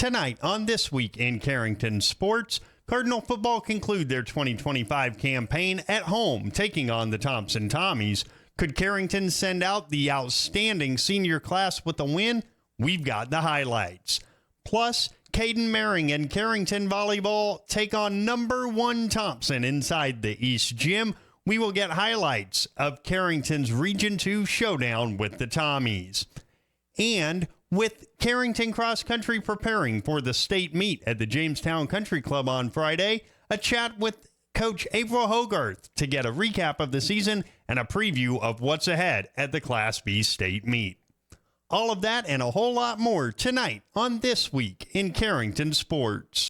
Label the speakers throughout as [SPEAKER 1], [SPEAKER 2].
[SPEAKER 1] Tonight on This Week in Carrington Sports, Cardinal Football conclude their 2025 campaign at home, taking on the Thompson Tommies. Could Carrington send out the outstanding senior class with a win? We've got the highlights. Plus, Caden Maring and Carrington Volleyball take on number 1 Thompson inside the East Gym. We will get highlights of Carrington's Region 2 showdown with the Tommies. And with Carrington Cross Country preparing for the state meet at the Jamestown Country Club on Friday, a chat with Coach April Hogarth to get a recap of the season and a preview of what's ahead at the Class B state meet. All of that and a whole lot more tonight on This Week in Carrington Sports.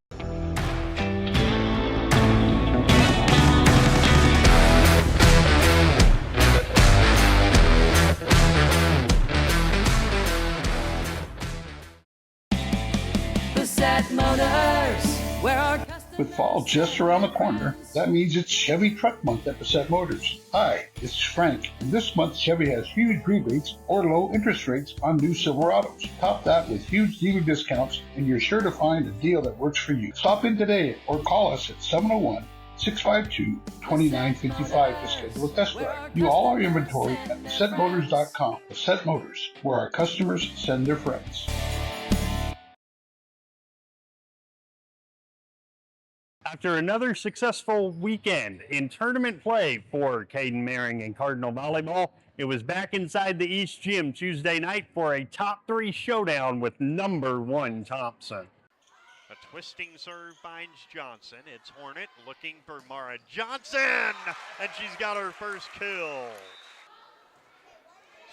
[SPEAKER 2] With fall just around the corner, that means it's Chevy Truck Month at Bassett Motors. Hi, it's Frank, and this month Chevy has huge rebates or low interest rates on new Silverados. Top that with huge dealer discounts, and you're sure to find a deal that works for you. Stop in today or call us at 701-652-2955 to schedule a test drive. View all our inventory at BassettMotors.com. Bassett Motors, where our customers send their friends.
[SPEAKER 1] After another successful weekend in tournament play for Caden Maring and Cardinal Volleyball, it was back inside the East Gym Tuesday night for a top 3 showdown with number 1 Thompson.
[SPEAKER 3] A twisting serve finds Johnson. It's Hornet looking for Mara Johnson, and she's got her first kill.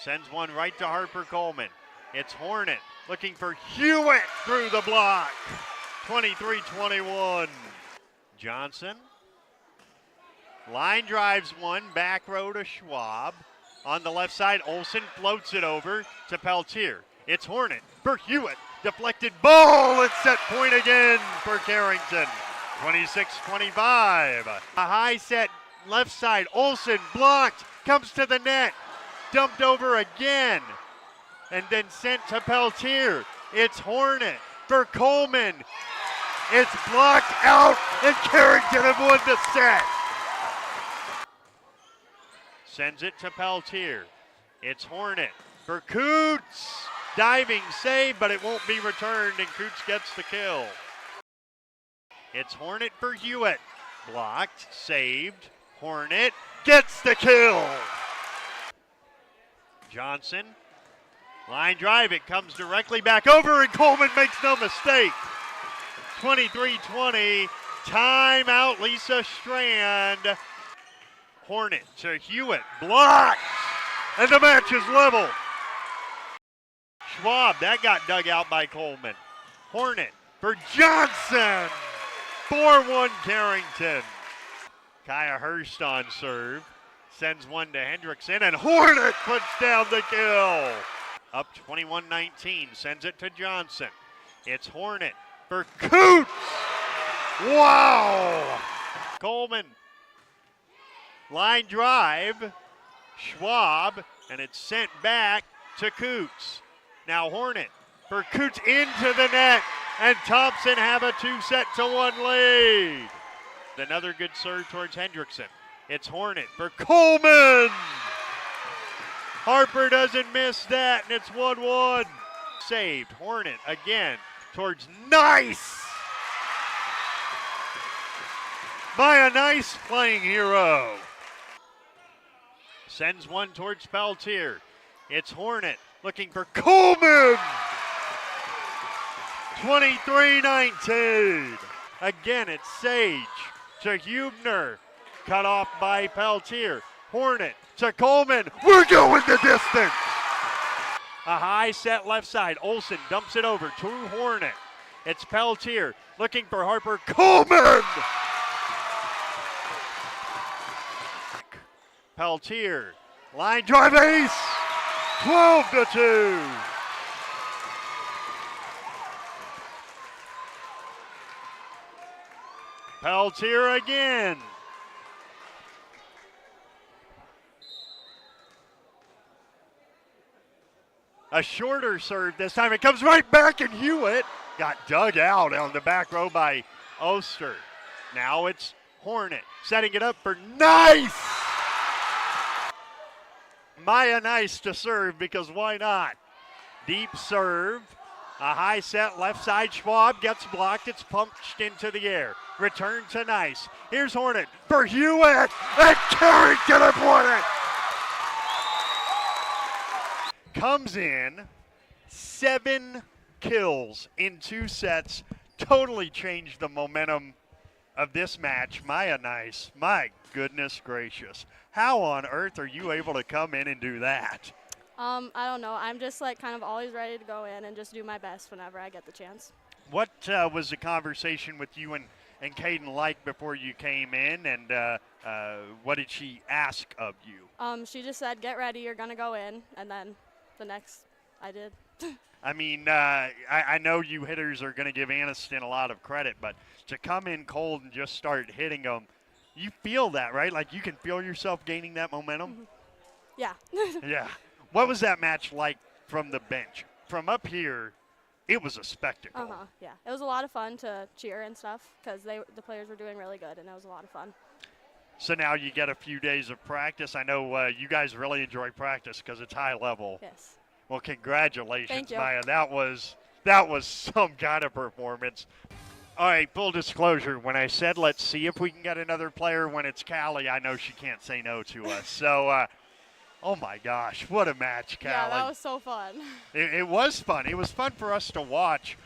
[SPEAKER 3] Sends one right to Harper Coleman. It's Hornet looking for Hewitt through the block. 23-21. Johnson. Line drives one, back row to Schwab. On the left side, Olsen floats it over to Peltier. It's Hornet for Hewitt. Deflected ball at set point again for Carrington. 26-25. A high set left side. Olsen blocked, comes to the net. Dumped over again. And then sent to Peltier. It's Hornet for Coleman. It's blocked out, and Carrington have won the set. Sends it to Peltier. It's Hornet for Coots. Diving save, but it won't be returned, and Coots gets the kill. It's Hornet for Hewitt. Blocked, saved. Hornet gets the kill. Johnson. Line drive, it comes directly back over, and Coleman makes no mistake. 23-20, timeout Lisa Strand. Hornet to Hewitt, blocked, and the match is level. Schwab, that got dug out by Coleman. Hornet for Johnson, 4-1 Carrington. Kaya Hurst on serve, sends one to Hendrickson, and Hornet puts down the kill. Up 21-19, sends it to Johnson. It's Hornet for Coots. Wow! Coleman. Line drive. Schwab. And it's sent back to Coots. Now Hornet for Coots into the net. And Thompson have a 2-1 lead. Another good serve towards Hendrickson. It's Hornet for Coleman. Harper doesn't miss that, and it's 1-1. Saved. Hornet again towards Nice by a Nice playing hero. Sends one towards Peltier. It's Hornet looking for Coleman. 23-19. Again, it's Sage to Hubner. Cut off by Peltier. Hornet to Coleman. We're going the distance. A high set left side. Olsen dumps it over to Hornet. It's Peltier looking for Harper Coleman. Peltier. Line drive ace. 12-2. Peltier again. A shorter serve this time. It comes right back, and Hewitt got dug out on the back row by Oster. Now it's Hornet setting it up for Nice. Maya Nice to serve, because why not? Deep serve. A high set left side. Schwab gets blocked. It's punched into the air. Return to Nice. Here's Hornet for Hewitt. And Carrington have won it. Comes in, 7 kills in 2 sets. Totally changed the momentum of this match. Maya Nice, my goodness gracious. How on earth are you able to come in and do that?
[SPEAKER 4] I don't know. I'm just like kind of always ready to go in and just do my best whenever I get the chance.
[SPEAKER 3] What was the conversation with you and Caden like before you came in, and what did she ask of you?
[SPEAKER 4] She just said, get ready, you're going to go in, and then the next I did.
[SPEAKER 3] I mean, I know you hitters are going to give Aniston a lot of credit, but to come in cold and just start hitting them, you feel that, right? Like you can feel yourself gaining that momentum?
[SPEAKER 4] Mm-hmm. Yeah.
[SPEAKER 3] Yeah. What was that match like from the bench? From up here, it was a spectacle.
[SPEAKER 4] Yeah. It was a lot of fun to cheer and stuff because the players were doing really good, and it was a lot of fun.
[SPEAKER 3] So now you get a few days of practice. I know you guys really enjoy practice because it's high level.
[SPEAKER 4] Yes.
[SPEAKER 3] Well, congratulations,
[SPEAKER 4] Thank you.
[SPEAKER 3] Maya. That was some kind of performance. All right, full disclosure, when I said let's see if we can get another player when it's Callie, I know she can't say no to us. So, oh my gosh, what a match, Callie.
[SPEAKER 4] Yeah, that was so fun.
[SPEAKER 3] It was fun. It was fun for us to watch.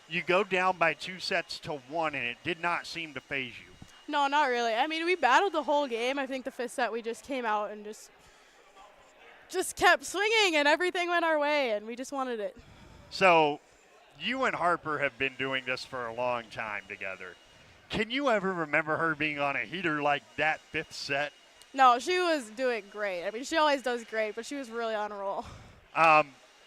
[SPEAKER 3] You go down by 2-1, and it did not seem to phase you.
[SPEAKER 5] No, not really. I mean, we battled the whole game. I think the 5th set we just came out and just kept swinging, and everything went our way, and we just wanted it.
[SPEAKER 3] So you and Harper have been doing this for a long time together. Can you ever remember her being on a heater like that 5th set?
[SPEAKER 5] No, she was doing great. I mean, she always does great, but she was really on a roll.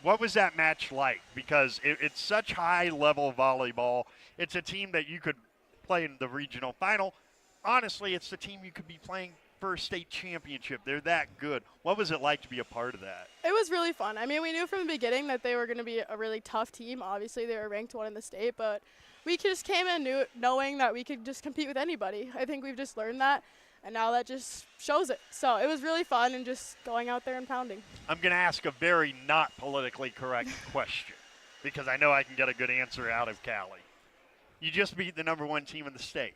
[SPEAKER 3] What was that match like? Because it's such high-level volleyball. It's a team that you could play in the regional final. Honestly, it's the team you could be playing for a state championship. They're that good. What was it like to be a part of that?
[SPEAKER 5] It was really fun. I mean, we knew from the beginning that they were going to be a really tough team. Obviously, they were ranked 1 in the state, but we just came in knowing that we could just compete with anybody. I think we've just learned that, and now that just shows it. So it was really fun and just going out there and pounding. I'm
[SPEAKER 3] going to ask a very not politically correct question because I know I can get a good answer out of Callie. You just beat the #1 team in the state.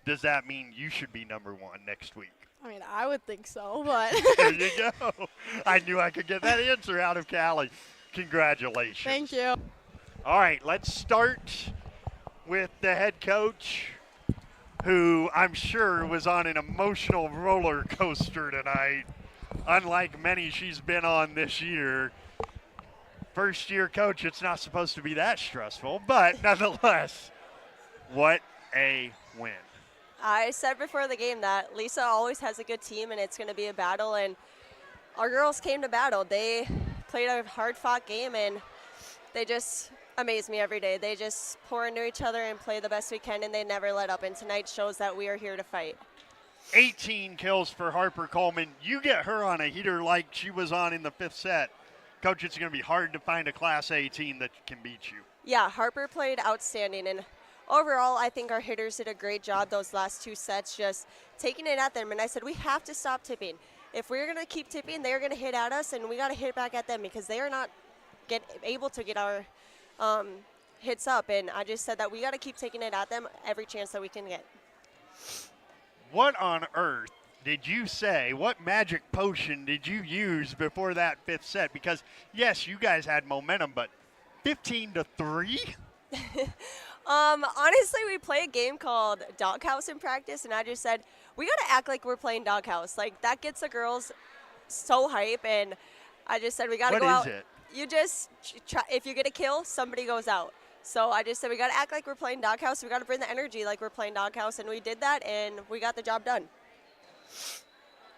[SPEAKER 3] Does that mean you should be #1 next week?
[SPEAKER 5] I mean, I would think so, but.
[SPEAKER 3] There you go. I knew I could get that answer out of Callie. Congratulations.
[SPEAKER 5] Thank you.
[SPEAKER 3] All right, let's start with the head coach, who I'm sure was on an emotional roller coaster tonight, unlike many she's been on this year. First-year coach, it's not supposed to be that stressful, but nonetheless, what a win.
[SPEAKER 6] I said before the game that Lisa always has a good team, and it's going to be a battle, and our girls came to battle. They played a hard-fought game, and they just amaze me every day. They just pour into each other and play the best we can, and they never let up, and tonight shows that we are here to fight.
[SPEAKER 3] 18 kills for Harper Coleman. You get her on a heater like she was on in the 5th set. Coach, it's going to be hard to find a Class A team that can beat you.
[SPEAKER 6] Yeah, Harper played outstanding, and overall, I think our hitters did a great job those last 2 sets, just taking it at them. And I said, we have to stop tipping. If we're going to keep tipping, they're going to hit at us, and we got to hit back at them because they are not able to get our hits up. And I just said that we got to keep taking it at them every chance that we can get.
[SPEAKER 3] What on earth did you say? What magic potion did you use before that 5th set? Because, yes, you guys had momentum, but 15-3?
[SPEAKER 6] Honestly, we play a game called Doghouse in practice, and I just said, we got to act like we're playing Doghouse. Like, that gets the girls so hype, and I just said, we got to go out.
[SPEAKER 3] What is it?
[SPEAKER 6] You just try, if you get a kill, somebody goes out. So I just said, we got to act like we're playing Doghouse. We got to bring the energy like we're playing Doghouse, and we did that, and we got the job done.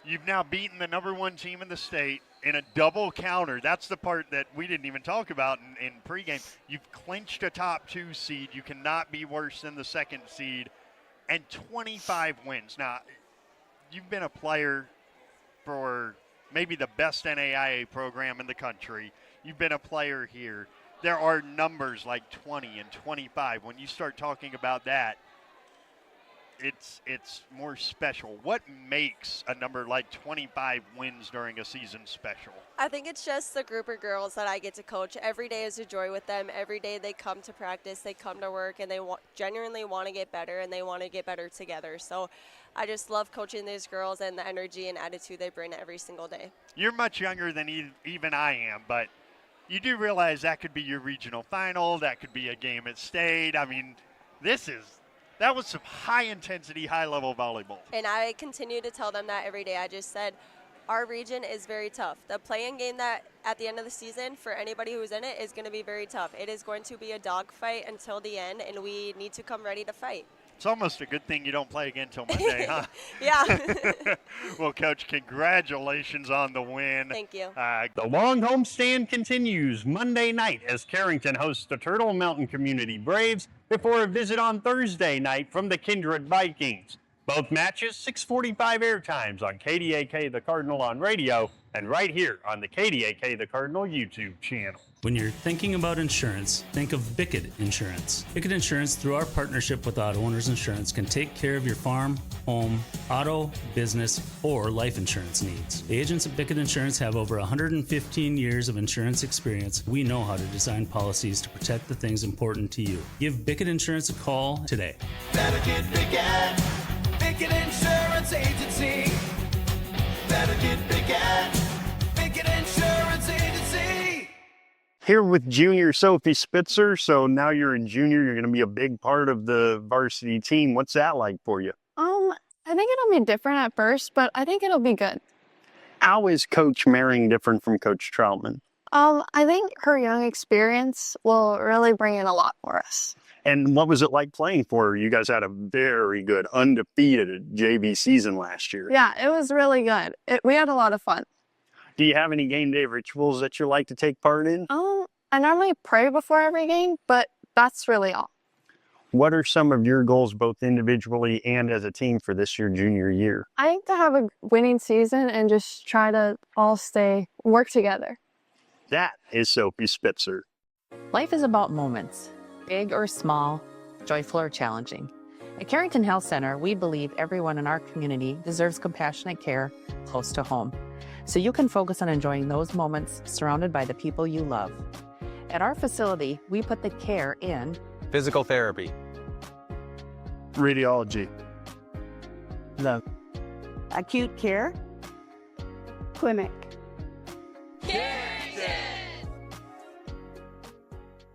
[SPEAKER 3] You've now beaten the #1 team in the state in a double counter. That's the part that we didn't even talk about in pregame. You've clinched a top 2 seed. You cannot be worse than the 2nd seed. And 25 wins. Now, you've been a player for maybe the best NAIA program in the country. you've been a player here. There are numbers like 20 and 25. When you start talking about that, it's more special. What makes a number like 25 wins during a season special?
[SPEAKER 6] I think it's just the group of girls that I get to coach. Every day is a joy with them. Every day they come to practice, they come to work, and they genuinely want to get better, and they want to get better together. So I just love coaching these girls and the energy and attitude they bring every single day.
[SPEAKER 3] You're much younger than even I am, but you do realize that could be your regional final. That could be a game at state. I mean, that was some high-intensity, high-level volleyball.
[SPEAKER 6] And I continue to tell them that every day. I just said, our region is very tough. The play-in game that at the end of the season, for anybody who's in it, is going to be very tough. It is going to be a dogfight until the end, and we need to come ready to fight.
[SPEAKER 3] It's almost a good thing you don't play again until Monday, huh?
[SPEAKER 6] Yeah.
[SPEAKER 3] Well, Coach, congratulations on the win.
[SPEAKER 6] Thank you.
[SPEAKER 1] The long homestand continues Monday night as Carrington hosts the Turtle Mountain Community Braves before a visit on Thursday night from the Kindred Vikings. Both matches, 6:45 air times on KDAK The Cardinal on radio and right here on the KDAK The Cardinal YouTube channel.
[SPEAKER 7] When you're thinking about insurance, think of Bickett Insurance. Bickett Insurance, through our partnership with Auto Owners Insurance, can take care of your farm, home, auto, business, or life insurance needs. The agents at Bickett Insurance have over 115 years of insurance experience. We know how to design policies to protect the things important to you. Give Bickett Insurance a call today.
[SPEAKER 8] Better get Bickett. Bickett Insurance Agency. Better get Bickett. Bickett Insurance Agency.
[SPEAKER 1] Here with junior Sophie Spitzer. So now you're a junior, you're going to be a big part of the varsity team. What's that like for you?
[SPEAKER 9] I think it'll be different at first, but I think it'll be good.
[SPEAKER 1] How is Coach Maring different from Coach Troutman?
[SPEAKER 9] I think her young experience will really bring in a lot for us.
[SPEAKER 1] And what was it like playing for her? You guys had a very good, undefeated JV season last year.
[SPEAKER 9] Yeah, it was really good. We had a lot of fun.
[SPEAKER 1] Do you have any game day rituals that you like to take part in?
[SPEAKER 9] I normally pray before every game, but that's really all.
[SPEAKER 1] What are some of your goals, both individually and as a team, for this year, junior year?
[SPEAKER 9] I think to have a winning season and just try to all work together.
[SPEAKER 1] That is Sophie Spitzer.
[SPEAKER 10] Life is about moments, big or small, joyful or challenging. At Carrington Health Center, we believe everyone in our community deserves compassionate care close to home, so you can focus on enjoying those moments surrounded by the people you love. At our facility, we put the care in
[SPEAKER 11] physical therapy,
[SPEAKER 1] radiology,
[SPEAKER 10] the acute care
[SPEAKER 9] clinic.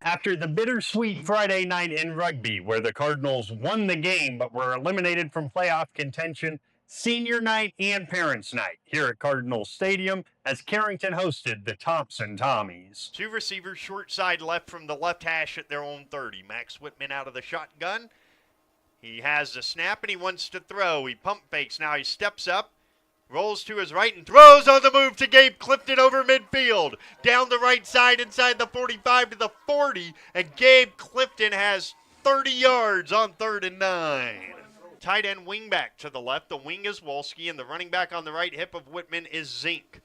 [SPEAKER 1] After the bittersweet Friday night in rugby, where the Cardinals won the game but were eliminated from playoff contention, senior night and parents' night here at Cardinal Stadium as Carrington hosted the Thompson Tommies.
[SPEAKER 3] Two receivers short side left from the left hash at their own 30. Max Whitman out of the shotgun. He has the snap and he wants to throw. He pump fakes. Now he steps up, rolls to his right and throws on the move to Gabe Clifton over midfield. Down the right side inside the 45 to the 40, and Gabe Clifton has 30 yards on 3rd and 9. Tight end wing back to the left. The wing is Wolski, and the running back on the right hip of Whitman is Zink.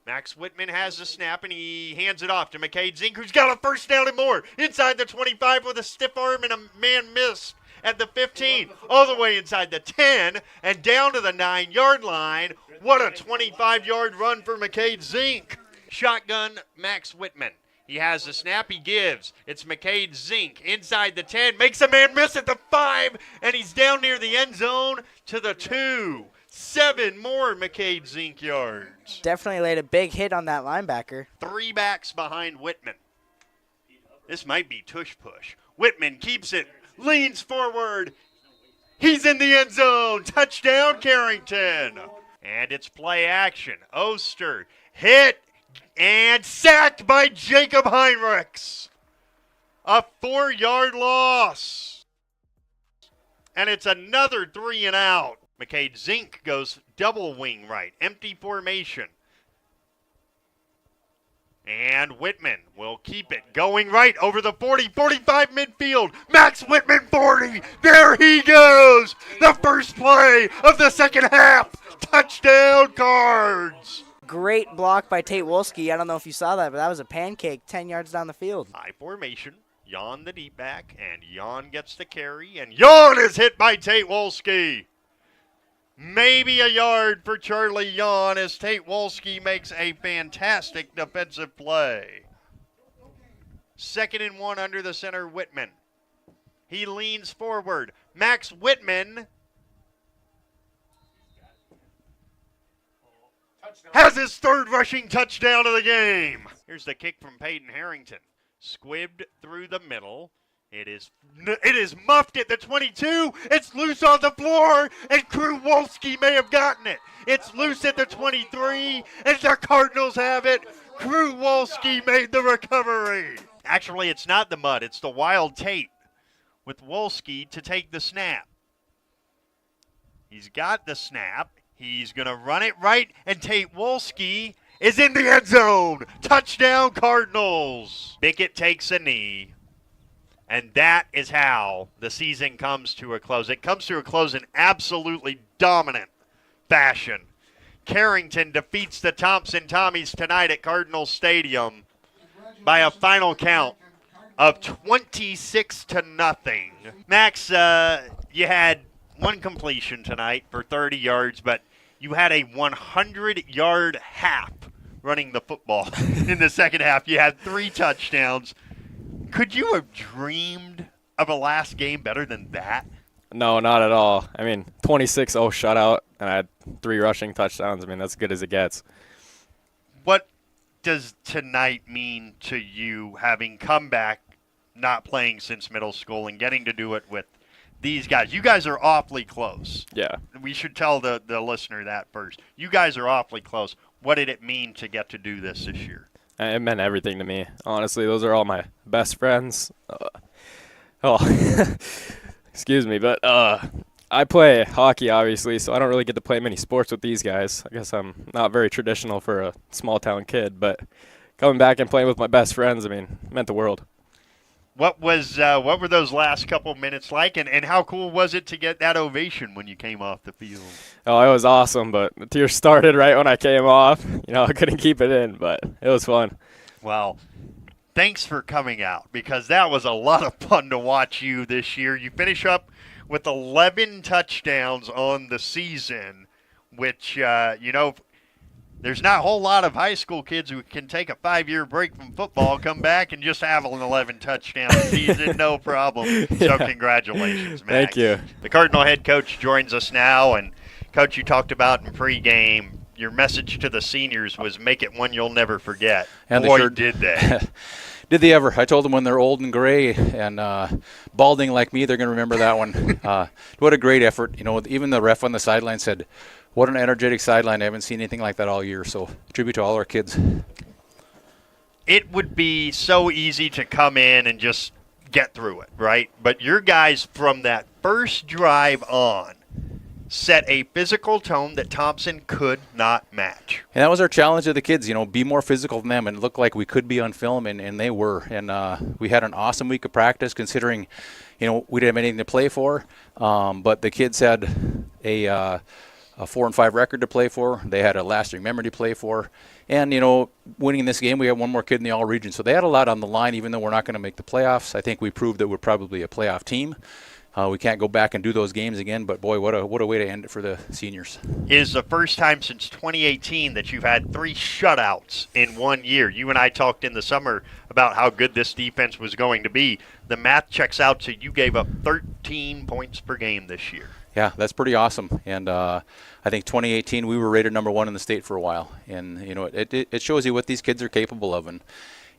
[SPEAKER 3] Max Whitman has the snap, and he hands it off to McCade Zink, who's got a first down and more. Inside the 25 with a stiff arm and a man missed at the 15. All the way inside the 10 and down to the 9-yard line. What a 25-yard run for McCade Zink. Shotgun Max Whitman. He has the snap, he gives. It's McCade Zink inside the 10, makes a man miss at the 5, and he's down near the end zone to the 2. 7 more McCade Zink yards.
[SPEAKER 12] Definitely laid a big hit on that linebacker.
[SPEAKER 3] 3 backs behind Whitman. This might be tush push. Whitman keeps it, leans forward. He's in the end zone. Touchdown, Carrington. And it's play action. Oster hit and sacked by Jacob Heinrichs. A 4-yard loss. And it's another 3 and out. McCade Zink goes double wing right. Empty formation. And Whitman will keep it going right over the 40, 45 midfield. Max Whitman 40. There he goes. The first play of the second half. Touchdown Cards.
[SPEAKER 12] Great block by Tate Wolski. I don't know if you saw that, but that was a pancake 10 yards down the field.
[SPEAKER 3] High formation. Jan the deep back, and Jan gets the carry, and Jan is hit by Tate Wolski. Maybe a yard for Charlie Jan as Tate Wolski makes a fantastic defensive play. 2nd and 1 under the center, Whitman. He leans forward. Max Whitman has his 3rd rushing touchdown of the game. Here's the kick from Peyton Harrington. Squibbed through the middle. It is muffed at the 22. It's loose on the floor, and Krewolski may have gotten it. It's loose at the 23, and the Cardinals have it. Krewolski made the recovery. Actually, it's not the mud. It's the wild Tate with Wolski to take the snap. He's got the snap. He's going to run it right, and Tate Wolski is in the end zone. Touchdown, Cardinals. Bickett takes a knee. And that is how the season comes to a close. It comes to a close in absolutely dominant fashion. Carrington defeats the Thompson Tommies tonight at Cardinal Stadium by a final count of 26-0. Max, you had one completion tonight for 30 yards, but you had a 100-yard half running the football in the second half. You had 3 touchdowns. Could you have dreamed of a last game better than that?
[SPEAKER 11] No, not at all. I mean, 26-0 shutout, and I had 3 rushing touchdowns. I mean, that's good as it gets.
[SPEAKER 3] What does tonight mean to you, having come back, not playing since middle school, and getting to do it with these guys? You guys are awfully close.
[SPEAKER 11] Yeah.
[SPEAKER 3] We should tell the listener that first. You guys are awfully close. What did it mean to get to do this year?
[SPEAKER 11] It meant everything to me. Honestly, those are all my best friends. Excuse me, but I play hockey, obviously, so I don't really get to play many sports with these guys. I guess I'm not very traditional for a small-town kid, but coming back and playing with my best friends, I mean, it meant the world.
[SPEAKER 3] What were those last couple minutes like, and how cool was it to get that ovation when you came off the field?
[SPEAKER 11] Oh, it was awesome, but the tears started right when I came off. You know, I couldn't keep it in, but it was fun.
[SPEAKER 3] Well, thanks for coming out, because that was a lot of fun to watch you this year. You finish up with 11 touchdowns on the season, which, there's not a whole lot of high school kids who can take a 5-year break from football, come back, and just have an 11-touchdown season, no problem. So congratulations, Max.
[SPEAKER 11] Thank you.
[SPEAKER 3] The Cardinal head coach joins us now, and, Coach, you talked about in pregame, your message to the seniors was make it one you'll never forget.
[SPEAKER 13] And
[SPEAKER 3] boy, did they.
[SPEAKER 13] Did they ever? I told them when they're old and gray and balding like me, they're going to remember that one. What a great effort. You know, even the ref on the sideline said, what an energetic sideline. I haven't seen anything like that all year. So tribute to all our kids.
[SPEAKER 3] It would be so easy to come in and just get through it, right? But your guys from that first drive on set a physical tone that Thompson could not match.
[SPEAKER 13] And that was our challenge to the kids, you know, be more physical than them, and it looked like we could be on film, and they were. And we had an awesome week of practice considering, you know, we didn't have anything to play for, but the kids had a 4-5 record to play for. They had a lasting memory to play for. And, you know, winning this game, we had one more kid in the all-region. So they had a lot on the line, even though we're not going to make the playoffs. I think we proved that we're probably a playoff team. We can't go back and do those games again, but boy, what a way to end it for the seniors.
[SPEAKER 3] It is the first time since 2018 that you've had 3 shutouts in 1 year. You and I talked in the summer about how good this defense was going to be. The math checks out, so you gave up 13 points per game this year.
[SPEAKER 13] Yeah, that's pretty awesome. And I think 2018 we were rated number 1 in the state for a while. And, you know, it shows you what these kids are capable of.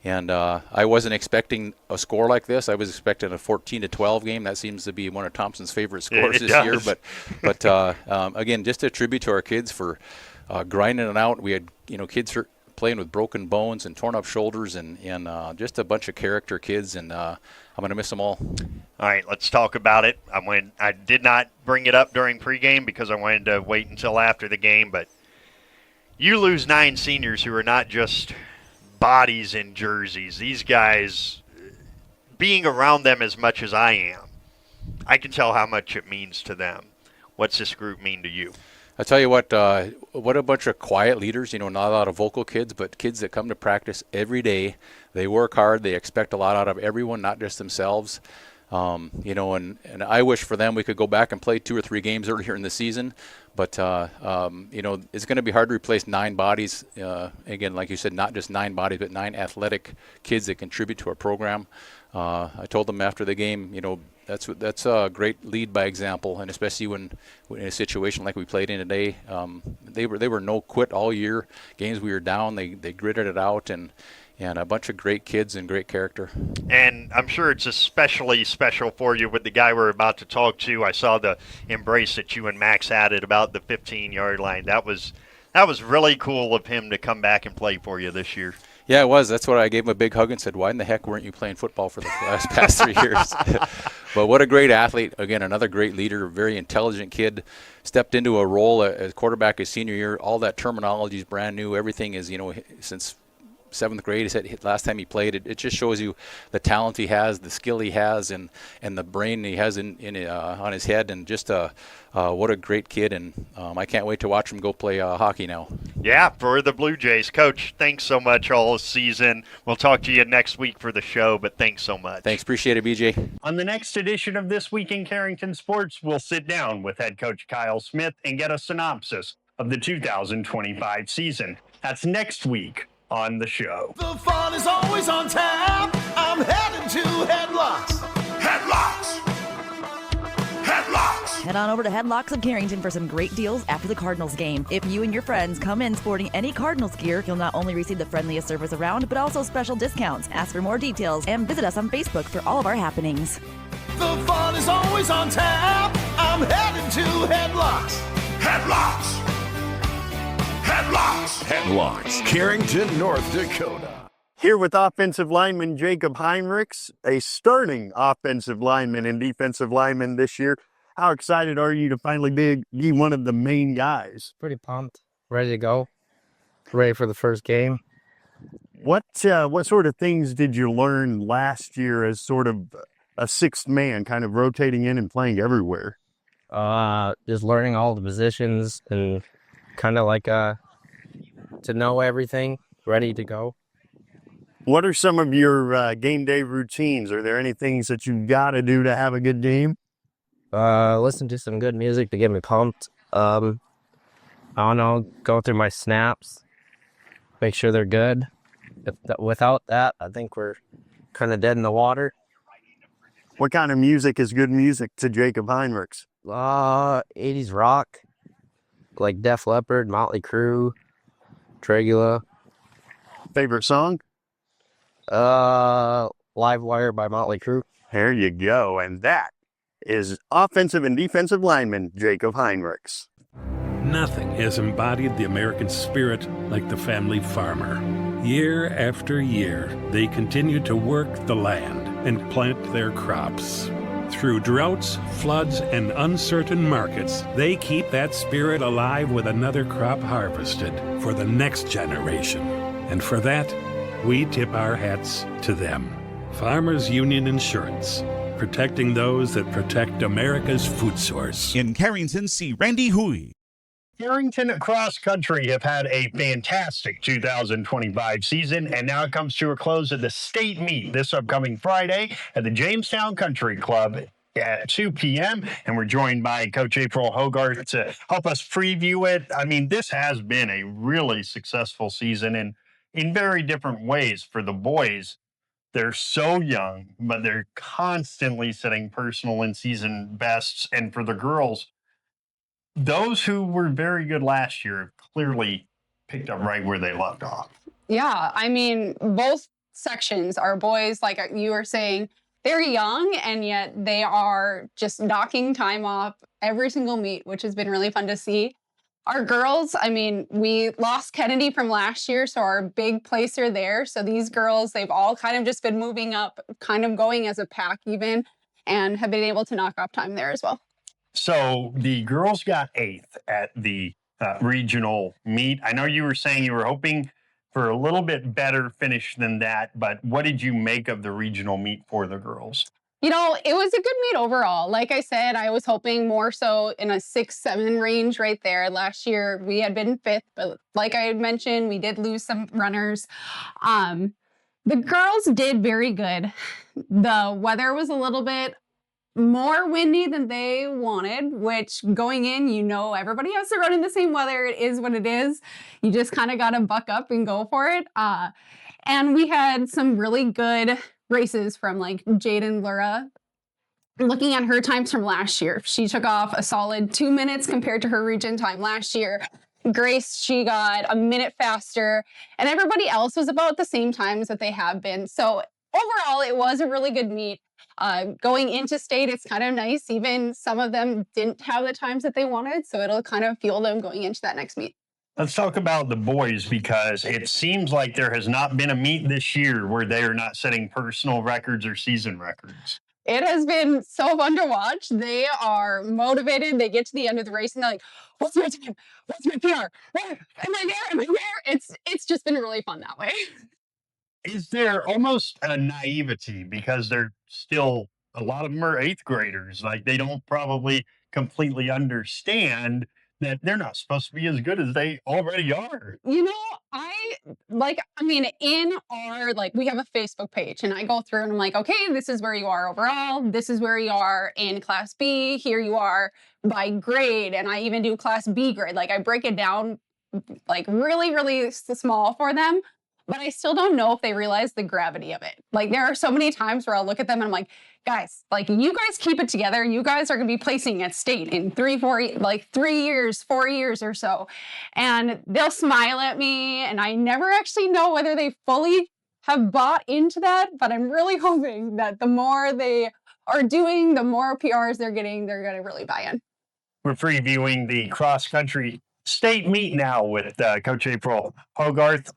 [SPEAKER 13] And I wasn't expecting a score like this. I was expecting a 14-12 game. That seems to be one of Thompson's favorite scores this year. But again, just a tribute to our kids for grinding it out. We had, you know, kids playing with broken bones and torn up shoulders, and just a bunch of character kids. And I'm going to miss them all.
[SPEAKER 3] All right, let's talk about it. I did not bring it up during pregame because I wanted to wait until after the game. But you lose 9 seniors who are not just bodies in jerseys. These guys, being around them as much as I am, I can tell how much it means to them. What's this group mean to you?
[SPEAKER 13] I tell you what a bunch of quiet leaders, not a lot of vocal kids, but kids that come to practice every day. They work hard. They expect a lot out of everyone, not just themselves. And I wish for them we could go back and play 2 or 3 games earlier in the season. But, it's going to be hard to replace 9 bodies. Again, like you said, not just 9 bodies, but 9 athletic kids that contribute to our program. I told them after the game, that's a great lead by example, and especially when in a situation like we played in today, they were no quit all year. Games we were down, they gritted it out, and a bunch of great kids and great character.
[SPEAKER 3] And I'm sure it's especially special for you with the guy we're about to talk to. I saw the embrace that you and Max had at about the 15-yard line. That was really cool of him to come back and play for you this year.
[SPEAKER 13] Yeah, it was. That's what I gave him a big hug and said, why in the heck weren't you playing football for the past 3 years? But what a great athlete. Again, another great leader, very intelligent kid. Stepped into a role as quarterback his senior year. All that terminology is brand new. Everything is, since 7th grade, he said last time he played, it just shows you the talent he has, the skill he has, and the brain he has on his head, and just what a great kid, and I can't wait to watch him go play hockey now.
[SPEAKER 3] Yeah, for the Blue Jays. Coach, thanks so much all season. We'll talk to you next week for the show, but thanks so much.
[SPEAKER 13] Thanks, appreciate it, BJ.
[SPEAKER 1] On the next edition of This Week in Carrington Sports, we'll sit down with head coach Kyle Smith and get a synopsis of the 2025 season. That's next week on the show.
[SPEAKER 8] The fun is always on tap. I'm headed to Headlocks. Headlocks. Headlocks.
[SPEAKER 14] Head on over to Headlocks of Carrington for some great deals after the Cardinals game. If you and your friends come in sporting any Cardinals gear, you'll not only receive the friendliest service around, but also special discounts. Ask for more details and visit us on Facebook for all of our happenings.
[SPEAKER 8] The fun is always on tap. I'm headed to Headlocks. Headlocks. Headlocks.
[SPEAKER 15] Headlocks, Carrington, North Dakota.
[SPEAKER 1] Here with offensive lineman Jacob Heinrichs, a starting offensive lineman and defensive lineman this year. How excited are you to finally be one of the main guys?
[SPEAKER 16] Pretty pumped. Ready to go. Ready for the first game.
[SPEAKER 1] What sort of things did you learn last year as sort of a sixth man, kind of rotating in and playing everywhere?
[SPEAKER 16] Just learning all the positions and kind of like to know everything, ready to go.
[SPEAKER 1] What are some of your game day routines? Are there any things that you've got to do to have a good game?
[SPEAKER 16] Listen to some good music to get me pumped. I don't know, go through my snaps, make sure they're good. Without that, I think we're kind of dead in the water.
[SPEAKER 1] What kind of music is good music to Jacob Heinrichs?
[SPEAKER 16] 80s rock, like Def Leppard, Motley Crue, Dragula.
[SPEAKER 1] Favorite song?
[SPEAKER 16] Live Wire by Motley Crue.
[SPEAKER 1] There you go. And that is offensive and defensive lineman Jacob Heinrichs.
[SPEAKER 17] Nothing has embodied the American spirit like the family farmer. Year after year, they continue to work the land and plant their crops. Through droughts, floods, and uncertain markets, they keep that spirit alive with another crop harvested for the next generation. And for that, we tip our hats to them. Farmers Union Insurance, protecting those that protect America's food source.
[SPEAKER 15] In Carrington, see Randy Hui.
[SPEAKER 1] Carrington Cross Country have had a fantastic 2025 season, and now it comes to a close at the state meet this upcoming Friday at the Jamestown Country Club at 2 p.m. And we're joined by Coach April Hogarth to help us preview it. I mean, this has been a really successful season and in very different ways for the boys. They're so young, but they're constantly setting personal and season bests. And for the girls, those who were very good last year have clearly picked up right where they left off.
[SPEAKER 18] Yeah, I mean, both sections, our boys, like you were saying, they're young, and yet they are just knocking time off every single meet, which has been really fun to see. Our girls, I mean, we lost Kennedy from last year, so our big placer there. So these girls, they've all kind of just been moving up, kind of going as a pack even, and have been able to knock off time there as well.
[SPEAKER 1] So the girls got 8th at the regional meet. I know you were saying you were hoping for a little bit better finish than that, but what did you make of the regional meet for the girls?
[SPEAKER 18] You know, it was a good meet overall. Like I said, I was hoping more so in a 6-7 range right there. Last year we had been 5th, but like I had mentioned, we did lose some runners. The girls did very good. The weather was a little bit more windy than they wanted, which going in, you know, everybody has to run in the same weather. It is what it is. You just kind of got to buck up and go for it. And we had some really good races from like Jaden Lura. Looking at her times from last year, she took off a solid 2 minutes compared to her region time last year. Grace, she got a minute faster, and everybody else was about the same times that they have been. So overall, it was a really good meet. Going into state, it's kind of nice. Even some of them didn't have the times that they wanted, so it'll kind of fuel them going into that next meet.
[SPEAKER 1] Let's talk about the boys, because it seems like there has not been a meet this year where they are not setting personal records or season records.
[SPEAKER 18] It has been so fun to watch. They are motivated. They get to the end of the race and they're like, what's my time? What's my PR? Am I there? Am I there? It's just been really fun that way.
[SPEAKER 1] Is there almost a naivety, because they're still, a lot of them are 8th graders, like they don't probably completely understand that they're not supposed to be as good as they already are.
[SPEAKER 18] You know, in our, we have a Facebook page and I go through and I'm like, okay, this is where you are overall. This is where you are in Class B. Here you are by grade. And I even do Class B grade. Like I break it down really, really small for them. But I still don't know if they realize the gravity of it. Like there are so many times where I'll look at them and I'm like, guys, you guys keep it together. You guys are going to be placing at state in 3 years, 4 years or so. And they'll smile at me. And I never actually know whether they fully have bought into that. But I'm really hoping that the more they are doing, the more PRs they're getting, they're going to really buy in.
[SPEAKER 1] We're previewing the cross-country state meet now with Coach April Hogarth.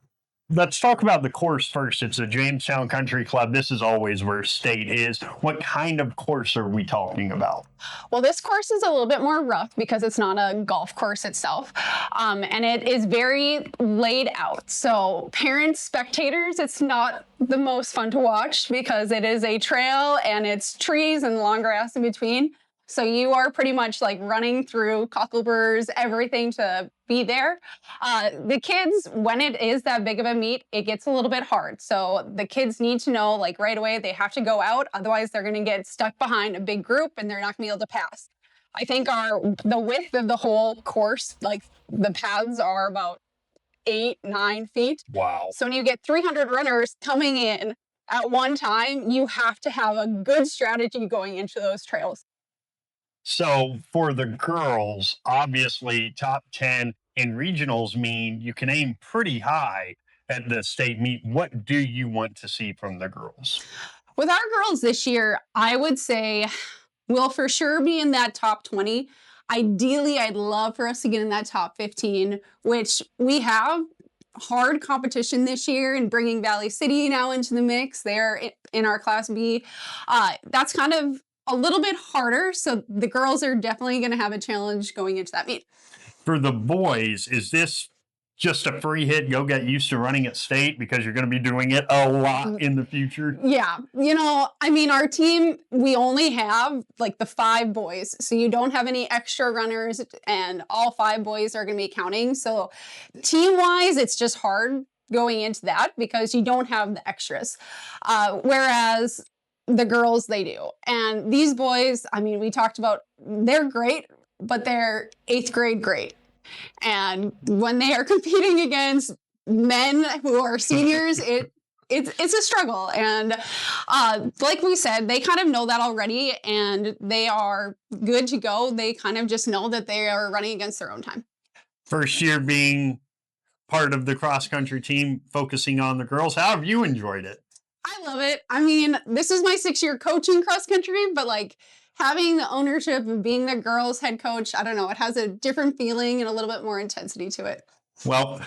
[SPEAKER 1] Let's talk about the course first. It's a Jamestown Country Club. This is always where state is. What kind of course are we talking about?
[SPEAKER 18] Well, this course is a little bit more rough because it's not a golf course itself. And it is very laid out. So parents, spectators, it's not the most fun to watch because it is a trail and it's trees and long grass in between. So you are pretty much running through cockleburrs, everything to be there. The kids, when it is that big of a meet, it gets a little bit hard. So the kids need to know right away they have to go out. Otherwise, they're going to get stuck behind a big group and they're not going to be able to pass. I think the width of the whole course, the paths are about 8-9 feet.
[SPEAKER 1] Wow.
[SPEAKER 18] So when you get 300 runners coming in at one time, you have to have a good strategy going into those trails.
[SPEAKER 1] So for the girls, obviously top 10 in regionals mean you can aim pretty high at the state meet. What do you want to see from the girls?
[SPEAKER 18] With our girls this year, I would say we'll for sure be in that top 20. Ideally, I'd love for us to get in that top 15, which we have hard competition this year and bringing Valley City now into the mix. They're in our Class B. That's kind of a little bit harder. So the girls are definitely going to have a challenge going into that meet.
[SPEAKER 1] For the boys, is this just a free hit? Go get used to running at state because you're going to be doing it a lot in the future.
[SPEAKER 18] Yeah. Our team, we only have the 5 boys. So you don't have any extra runners and all 5 boys are going to be counting. So team wise, it's just hard going into that because you don't have the extras. Whereas the girls, they do. And these boys, we talked about, they're great, but they're 8th grade great. And when they are competing against men who are seniors, it's a struggle. And like we said, they kind of know that already and they are good to go. They kind of just know that they are running against their own time.
[SPEAKER 1] First year being part of the cross-country team, focusing on the girls. How have you enjoyed it?
[SPEAKER 18] I love it. This is my 6th year coaching cross country, but having the ownership of being the girls' head coach, I don't know, it has a different feeling and a little bit more intensity to it.
[SPEAKER 1] Well,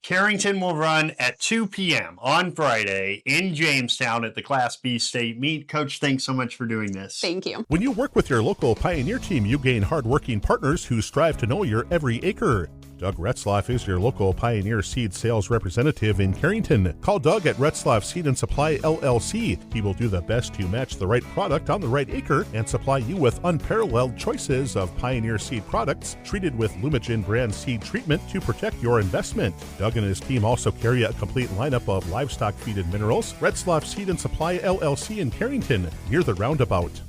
[SPEAKER 1] Carrington will run at 2 p.m. on Friday in Jamestown at the Class B state meet. Coach, thanks so much for doing this.
[SPEAKER 18] Thank you.
[SPEAKER 19] When you work with your local Pioneer team, you gain hardworking partners who strive to know your every acre. Doug Retzlaff is your local Pioneer Seed sales representative in Carrington. Call Doug at Retzlaff Seed and Supply LLC. He will do the best to match the right product on the right acre and supply you with unparalleled choices of Pioneer Seed products treated with Lumigen brand seed treatment to protect your investment. Doug and his team also carry a complete lineup of livestock feed and minerals. Retzlaff Seed and Supply LLC in Carrington, near the roundabout.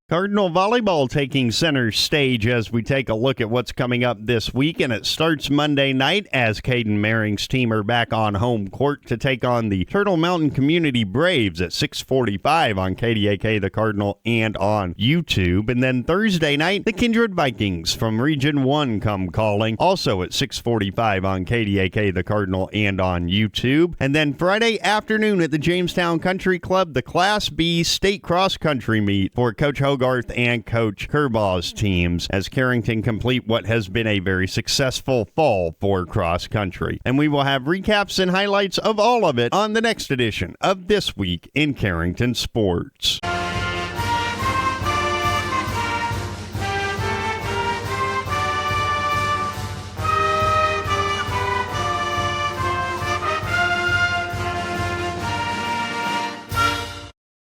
[SPEAKER 1] Cardinal Volleyball taking center stage as we take a look at what's coming up this week, and it starts Monday night as Caden Maring's team are back on home court to take on the Turtle Mountain Community Braves at 6:45 on KDAK The Cardinal and on YouTube. And then Thursday night, the Kindred Vikings from Region 1 come calling, also at 6:45 on KDAK The Cardinal and on YouTube. And then Friday afternoon at the Jamestown Country Club, the Class B State Cross Country meet for Coach Hogarth and Coach Kerbaugh's teams as Carrington complete what has been a very successful fall for cross country. And we will have recaps and highlights of all of it on the next edition of This Week in Carrington Sports.